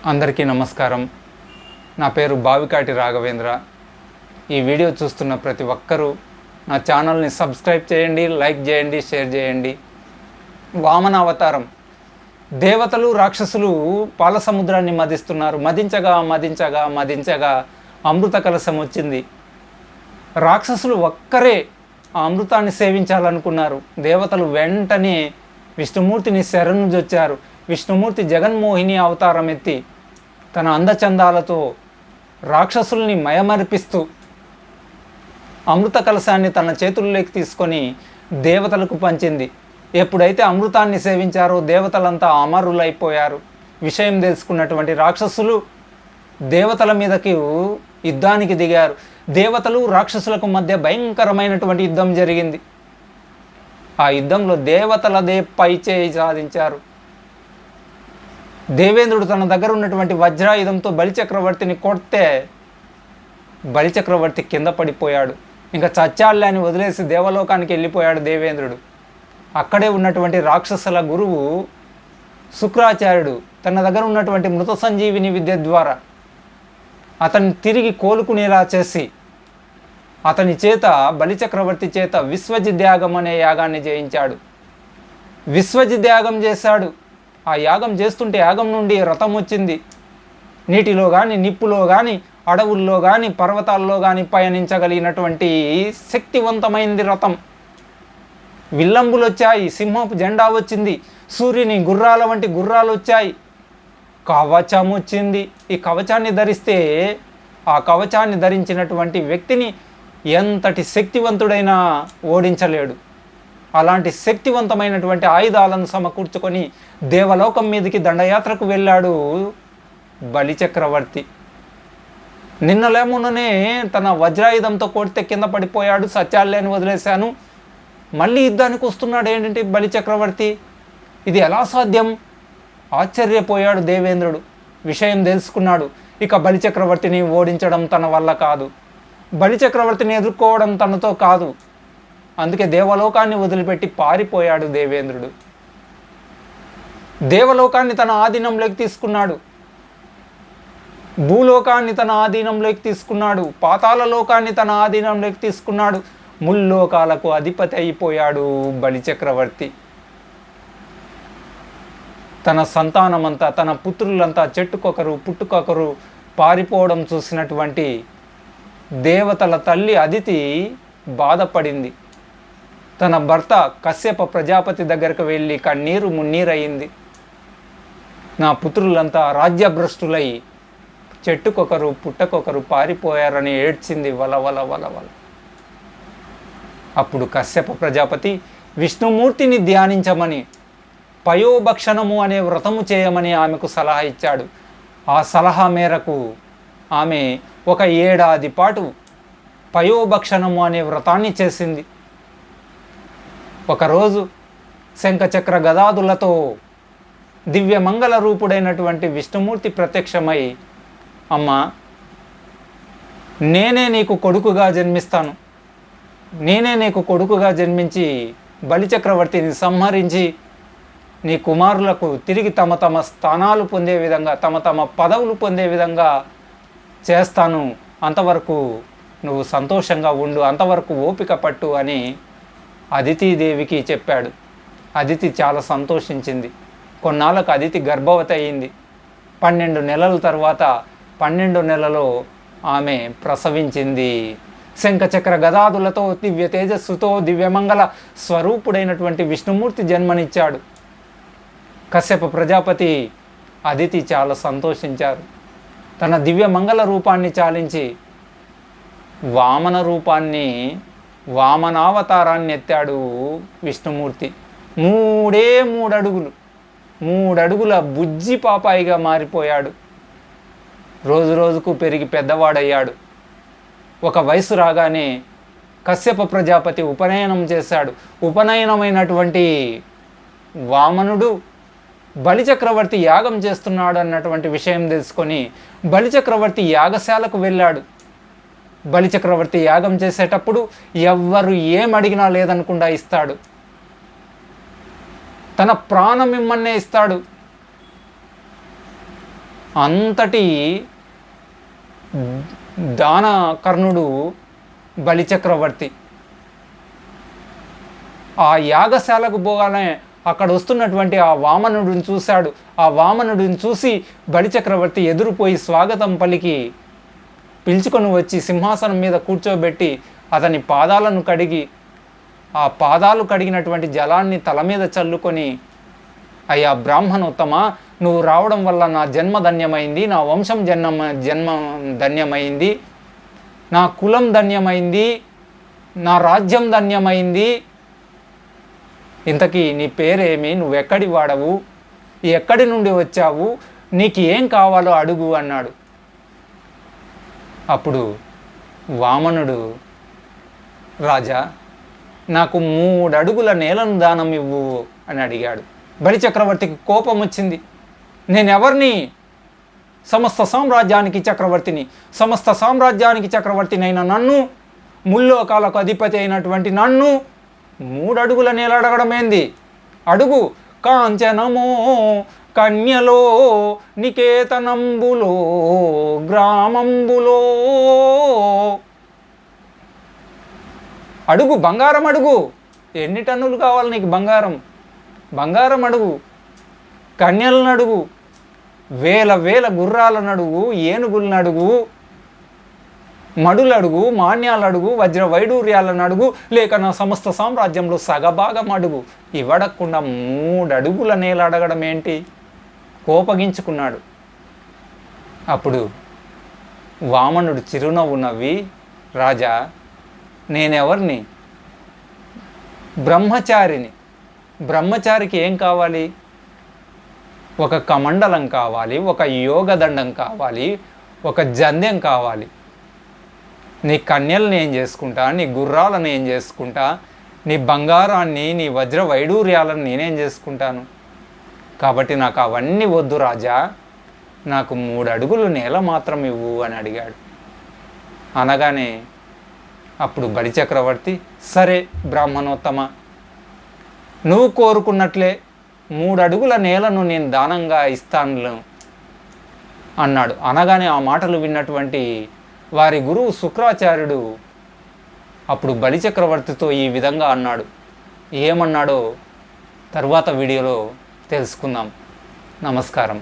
అందరికీ నమస్కారం. నా పేరు బావికాటి రాఘవేంద్ర. ఈ వీడియో చూస్తున్న ప్రతి ఒక్కరూ నా ఛానల్ని సబ్స్క్రైబ్ చేయండి, లైక్ చేయండి, షేర్ చేయండి. వామన అవతారం. దేవతలు రాక్షసులు పాల సముద్రాన్ని మదిస్తున్నారు. మదించగా మదించగా మదించగా అమృత కలశం వచ్చింది. రాక్షసులు ఒక్కరే ఆ అమృతాన్ని సేవించాలనుకున్నారు. దేవతలు వెంటనే విష్ణుమూర్తిని శరణుజొచ్చారు. విష్ణుమూర్తి జగన్మోహిని అవతారం ఎత్తి తన అందచందాలతో రాక్షసుల్ని మయమరిపిస్తూ అమృత కలశాన్ని తన చేతుల్లోకి తీసుకొని దేవతలకు పంచింది. ఎప్పుడైతే అమృతాన్ని సేవించారో దేవతలంతా అమరులైపోయారు. విషయం తెలుసుకున్నటువంటి రాక్షసులు దేవతల మీదకి యుద్ధానికి దిగారు. దేవతలు రాక్షసులకు మధ్య భయంకరమైనటువంటి యుద్ధం జరిగింది. ఆ యుద్ధంలో దేవతలదే పైచేయి సాధించారు. దేవేంద్రుడు తన దగ్గర ఉన్నటువంటి వజ్రాయుధంతో బలిచక్రవర్తిని కొడితే బలిచక్రవర్తి కింద పడిపోయాడు. ఇంకా చచ్చాళ్ళే అని వదిలేసి దేవలోకానికి వెళ్ళిపోయాడు దేవేంద్రుడు. అక్కడే ఉన్నటువంటి రాక్షసుల గురువు శుక్రాచార్యుడు తన దగ్గర ఉన్నటువంటి మృత సంజీవిని విద్య ద్వారా అతన్ని తిరిగి కోలుకునేలా చేసి అతని చేత బలిచక్రవర్తి చేత విశ్వజిద్యాగం అనే యాగాన్ని చేయించాడు. విశ్వజిద్యాగం చేశాడు. ఆ యాగం చేస్తుంటే యాగం నుండి రథం వచ్చింది. నీటిలో కానీ నిప్పులో కానీ అడవుల్లో కానీ పర్వతాల్లో కానీ పయనించగలిగినటువంటి శక్తివంతమైనది రథం. విల్లంబులు వచ్చాయి, సింహపు జెండా వచ్చింది, సూర్యుని గుర్రాల వంటి గుర్రాలు వచ్చాయి, కవచం వచ్చింది. ఈ కవచాన్ని ధరిస్తే ఆ కవచాన్ని ధరించినటువంటి వ్యక్తిని ఎంతటి శక్తివంతుడైనా ఓడించలేడు. అలాంటి శక్తివంతమైనటువంటి ఆయుధాలను సమకూర్చుకొని దేవలోకం మీదకి దండయాత్రకు వెళ్ళాడు బలిచక్రవర్తి. నిన్నలేముననే తన వజ్రాయుధంతో కొడితే కింద పడిపోయాడు. సత్యాల్లేని వదిలేశాను, మళ్ళీ యుద్ధానికి వస్తున్నాడు ఏంటంటే బలిచక్రవర్తి. ఇది ఎలా సాధ్యం? ఆశ్చర్యపోయాడు దేవేంద్రుడు. విషయం తెలుసుకున్నాడు. ఇక బలిచక్రవర్తిని ఓడించడం తన వల్ల కాదు, బలిచక్రవర్తిని ఎదుర్కోవడం తనతో కాదు. అందుకే దేవలోకాన్ని వదిలిపెట్టి పారిపోయాడు దేవేంద్రుడు. దేవలోకాన్ని తన ఆధీనంలోకి తీసుకున్నాడు, భూలోకాన్ని తన ఆధీనంలోకి తీసుకున్నాడు, పాతాళ లోకాన్ని తన ఆధీనంలోకి తీసుకున్నాడు. ముల్లోకాలకు అధిపతి అయిపోయాడు బలిచక్రవర్తి. తన సంతానమంతా, తన పుత్రులంతా చెట్టుకొకరు పుట్టుకొకరు పారిపోవడం చూసినటువంటి దేవతల తల్లి అదితి బాధపడింది. తన భర్త కశ్యప ప్రజాపతి దగ్గరకు వెళ్ళి కన్నీరు మున్నీరయింది. నా పుత్రులంతా రాజ్యభ్రష్టులై చెట్టుకొకరు పుట్టకొకరు పారిపోయారని ఏడ్చింది వలవల వలవల. అప్పుడు కశ్యప ప్రజాపతి విష్ణుమూర్తిని ధ్యానించమని, పయోభక్షణము అనే వ్రతము చేయమని ఆమెకు సలహా ఇచ్చాడు. ఆ సలహా మేరకు ఆమె 1 ఏడాది పాటు పయోభక్షణము అనే వ్రతాన్ని చేసింది. ఒకరోజు శంఖచక్ర గదాదులతో దివ్య మంగళ రూపుడైనటువంటి విష్ణుమూర్తి ప్రత్యక్షమై, అమ్మా, నేనే నీకు కొడుకుగా జన్మిస్తాను, నేనే నీకు కొడుకుగా జన్మించి బలిచక్రవర్తిని సంహరించి నీ కుమారులకు తిరిగి తమ తమ స్థానాలు పొందే విధంగా, తమ తమ పదవులు పొందే విధంగా చేస్తాను, అంతవరకు నువ్వు సంతోషంగా ఉండు, అంతవరకు ఓపిక పట్టు అని అదితిదేవికి చెప్పాడు. అదితి చాలా సంతోషించింది. కొన్నాళ్ళకు అదితి గర్భవతి అయింది. 12 నెలల తర్వాత 12 నెలలో ఆమె ప్రసవించింది. శంఖచక్ర గదాదులతో దివ్య తేజస్సుతో దివ్యమంగళ స్వరూపుడైనటువంటి విష్ణుమూర్తి జన్మనిచ్చాడు. కశ్యప ప్రజాపతి అదితి చాలా సంతోషించారు. తన దివ్య మంగళ రూపాన్ని చాలించి వామన రూపాన్ని, వామనావతారాన్ని ఎత్తాడు విష్ణుమూర్తి. 3 అడుగులు, 3 అడుగుల బుజ్జి పాపాయిగా మారిపోయాడు. రోజు రోజుకు పెరిగి పెద్దవాడయ్యాడు. ఒక వయసు రాగానే కశ్యప ప్రజాపతి ఉపనయనం చేశాడు. ఉపనయనమైనటువంటి వామనుడు బలిచక్రవర్తి యాగం చేస్తున్నాడు అన్నటువంటి విషయం తెలుసుకొని బలిచక్రవర్తి యాగశాలకు వెళ్ళాడు. బలిచక్రవర్తి యాగం చేసేటప్పుడు ఎవ్వరు ఏమడిగినా లేదనకుండా ఇస్తాడు. తన ప్రాణం ఇమ్మన్నే ఇస్తాడు. అంతటి దానకర్ణుడు బలిచక్రవర్తి. ఆ యాగశాలకు పోగానే అక్కడ వస్తున్నటువంటి ఆ వామనుడిని చూశాడు. ఆ వామనుడిని చూసి బలిచక్రవర్తి ఎదురుపోయి స్వాగతం పలికి పిలుచుకొని వచ్చి సింహాసనం మీద కూర్చోబెట్టి అతని పాదాలను కడిగి, ఆ పాదాలు కడిగినటువంటి జలాన్ని తల మీద చల్లుకొని, అయ్యా బ్రాహ్మణోత్తమ, నువ్వు రావడం వల్ల నా జన్మ ధన్యమైంది, నా వంశం జన్మ ధన్యమైంది, నా కులం ధన్యమైంది, నా రాజ్యం ధన్యమైంది. ఇంతకీ నీ పేరేమి, నువ్వెక్కడి వాడవు, ఎక్కడి నుండి వచ్చావు, నీకు ఏం కావాలో అడుగు అన్నాడు. అప్పుడు వామనుడు, రాజా, నాకు 3 అడుగుల నేలను దానం ఇవ్వు అని అడిగాడు. బలిచక్రవర్తికి కోపం వచ్చింది. నేనెవరిని? సమస్త సామ్రాజ్యానికి చక్రవర్తిని. సమస్త సామ్రాజ్యానికి చక్రవర్తినైన నన్ను, ముల్లోకాలకు అధిపతి అయినటువంటి నన్ను 3 అడుగుల నేల అడగడం ఏంది? అడుగు. కాంచనమో కన్యలో నికేతనంబులో గ్రామంబులో అడుగు, బంగారం అడుగు. ఎన్ని టన్నులు కావాలి నీకు బంగారం? బంగారం అడుగు. కన్యలను అడుగు, వేల గుర్రాలను అడుగు, ఏనుగులను అడుగు, మడులు అడుగు, మాన్యాలు అడుగు, వజ్ర వైడూర్యాలను అడుగు, లేక నా సమస్త సామ్రాజ్యంలో సగభాగం అడుగు. ఇవ్వడకుండా 3 అడుగుల నేల అడగడం ఏంటి? కోపగించుకున్నాడు. అప్పుడు వామనుడు చిరునవ్వు నవ్వి, రాజా, నేనెవరిని? బ్రహ్మచారిని. బ్రహ్మచారికి ఏం కావాలి? ఒక కమండలం కావాలి, ఒక యోగదండం కావాలి, ఒక జంధ్యం కావాలి. నీ కన్యలను ఏం చేసుకుంటా, నీ గుర్రాలను ఏం చేసుకుంటా, నీ బంగారాన్ని, నీ వజ్ర వైడూర్యాలను నేనేం చేసుకుంటాను? కాబట్టి నాకు అవన్నీ వద్దు రాజా, నాకు 3 అడుగులు నేల మాత్రం ఇవ్వు అని అడిగాడు. అనగానే అప్పుడు బలిచక్రవర్తి, సరే బ్రాహ్మణోత్తమ, నువ్వు కోరుకున్నట్లే 3 అడుగుల నేలను నేను దానంగా ఇస్తాను అన్నాడు. అనగానే ఆ మాటలు విన్నటువంటి వారి గురువు శుక్రాచార్యుడు అప్పుడు బలిచక్రవర్తితో ఈ విధంగా అన్నాడు. ఏమన్నాడో తరువాత వీడియోలో తెలుసుకుందాం. నమస్కారం.